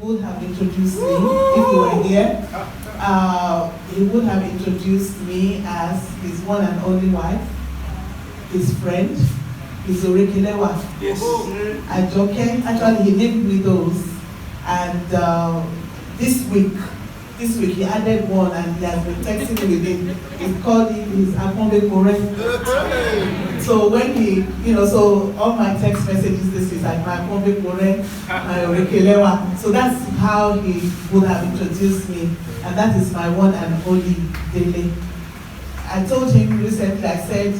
would have introduced me if he were here. He would have introduced me as his one and only wife, his friend, his Orekilewa. Yes. Ajoke. Actually, he named me those. And this week he added one, and he has been texting me with it. He's called it his Akombe Kore. So when he, so all my text messages, this is like my Akombe Kore, my Orekelewa. So that's how he would have introduced me, and that is my one and only Dele. I told him recently, I said,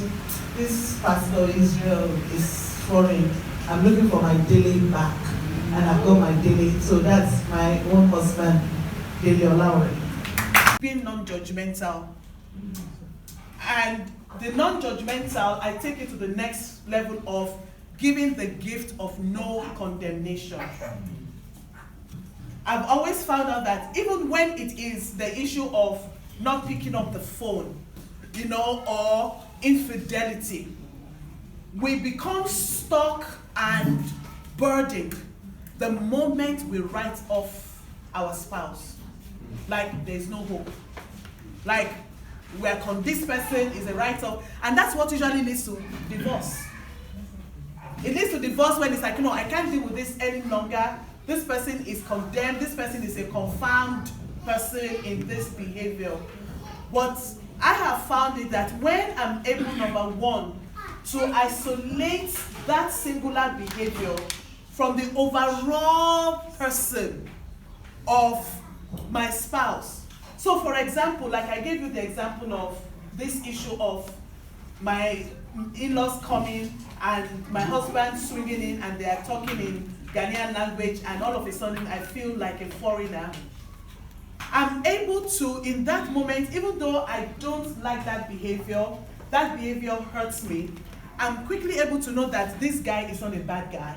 this Pastor Israel is foreign. I'm looking for my Dele back. And I've got my Dele. So that's my own husband, Augusta Olaore. Being non-judgmental. And the non-judgmental, I take it to the next level of giving the gift of no condemnation. I've always found out that even when it is the issue of not picking up the phone, or infidelity, we become stuck and burdened the moment we write off our spouse. Like there's no hope. Like this person is a write-off, and that's what usually leads to divorce. It leads to divorce when it's like, I can't deal with this any longer. This person is condemned. This person is a confirmed person in this behavior. But I have found it that when I'm able, number one, to isolate that singular behavior from the overall person of my spouse. So for example, like I gave you the example of this issue of my in-laws coming and my husband swinging in and they are talking in Ghanaian language, and all of a sudden I feel like a foreigner. I'm able to, in that moment, even though I don't like that behavior hurts me, I'm quickly able to know that this guy is not a bad guy.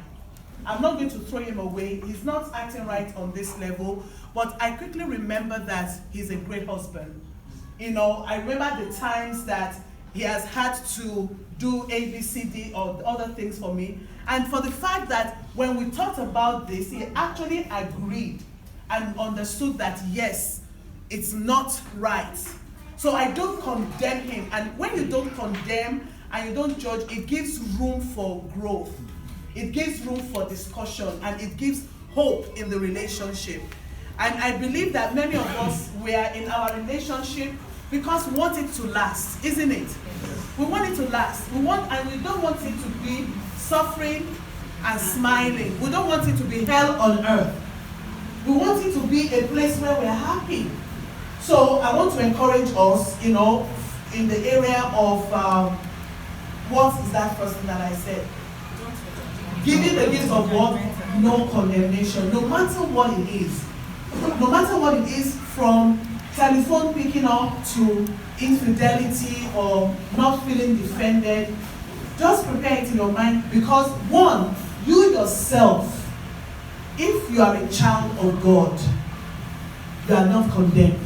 I'm not going to throw him away. He's not acting right on this level, but I quickly remember that he's a great husband. I remember the times that he has had to do A, B, C, D, or other things for me. And for the fact that when we talked about this, he actually agreed and understood that, yes, it's not right. So I don't condemn him. And when you don't condemn and you don't judge, it gives room for growth. It gives room for discussion, and it gives hope in the relationship. And I believe that many of us, we are in our relationship because we want it to last, isn't it? We want it to last. And we don't want it to be suffering and smiling. We don't want it to be hell on earth. We want it to be a place where we're happy. So I want to encourage us, in the area of, what is that first thing that I said? Giving the gift of what? No condemnation, no matter what it is. No matter what it is, from telephone picking up to infidelity or not feeling defended, just prepare it in your mind, because one, you yourself, if you are a child of God, you are not condemned.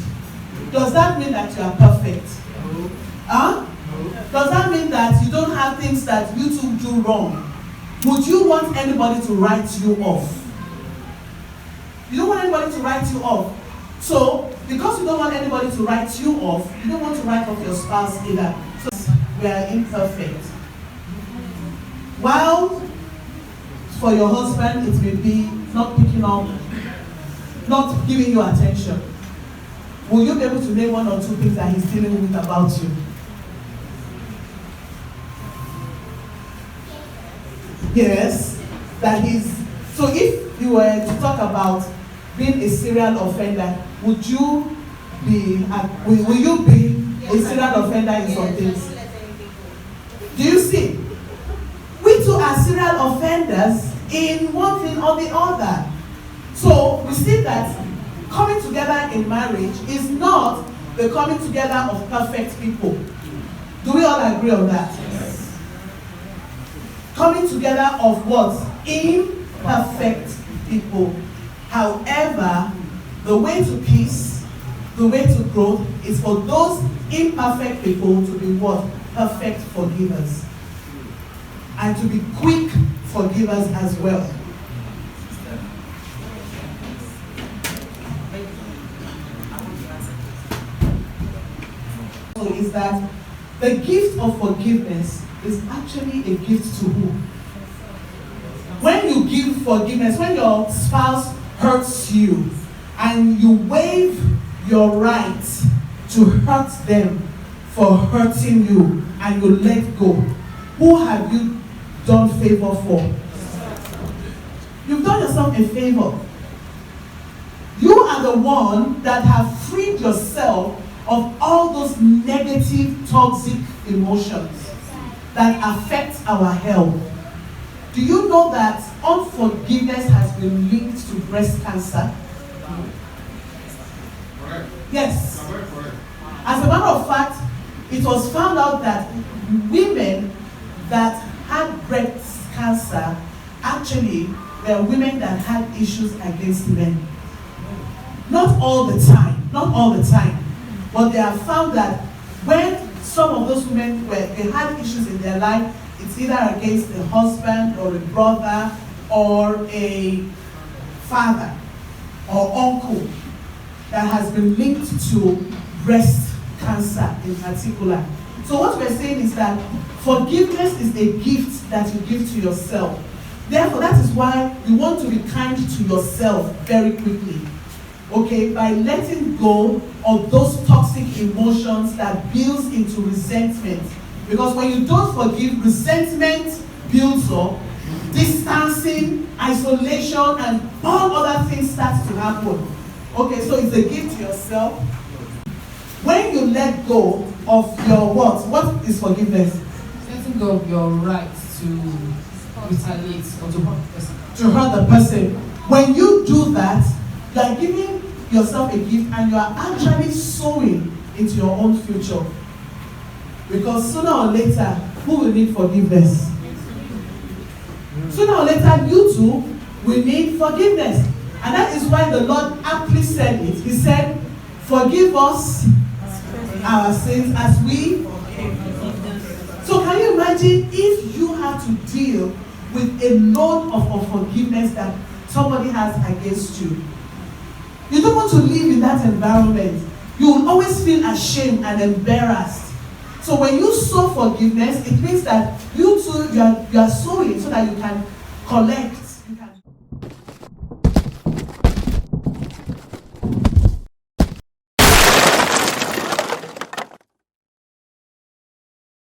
Does that mean that you are perfect? Huh? Does that mean that you don't have things that you two do wrong? Would you want anybody to write you off? You don't want anybody to write you off. So, because you don't want anybody to write you off, you don't want to write off your spouse either. So, we are imperfect. While for your husband, it may be not picking up, not giving you attention. Will you be able to name one or two things that he's dealing with about you? Yes, that is. So if you were to talk about being a serial offender, would you be, will you be a serial offender in some things? Do you see? We too are serial offenders in one thing or the other. So we see that coming together in marriage is not the coming together of perfect people. Do we all agree on that? Yes. Coming together of what? Imperfect people. However, the way to peace, the way to growth is for those imperfect people to be what? Perfect forgivers. And to be quick forgivers as well. that the gift of forgiveness is actually a gift to who? When you give forgiveness, when your spouse hurts you and you waive your right to hurt them for hurting you and you let go, who have you done favor for? You've done yourself a favor. You are the one that have freed yourself of all those negative, toxic emotions that affect our health. Do you know that unforgiveness has been linked to breast cancer? Correct. Yes. Correct. As a matter of fact, it was found out that women that had breast cancer actually were women that had issues against men. Not all the time. But they have found that when some of those women they had issues in their life, it's either against a husband or a brother or a father or uncle that has been linked to breast cancer in particular. So what we're saying is that forgiveness is a gift that you give to yourself. Therefore, that is why you want to be kind to yourself very quickly. Okay, by letting go of those toxic emotions that builds into resentment. Because when you don't forgive, resentment builds up, distancing, isolation, and all other things start to happen. Okay, so it's a gift to yourself. When you let go of your what is forgiveness? Letting go of your right to retaliate or to hurt the person. To hurt the person. When you do that, you are giving yourself a gift and you are actually sowing into your own future. Because sooner or later, who will need forgiveness? Sooner or later, you too will need forgiveness. And that is why the Lord aptly said it. He said, forgive us our sins as we. So can you imagine if you have to deal with a load of unforgiveness that somebody has against you? You don't want to live in that environment. You will always feel ashamed and embarrassed. So when you sow forgiveness, it means that you too, you are sowing so that you can collect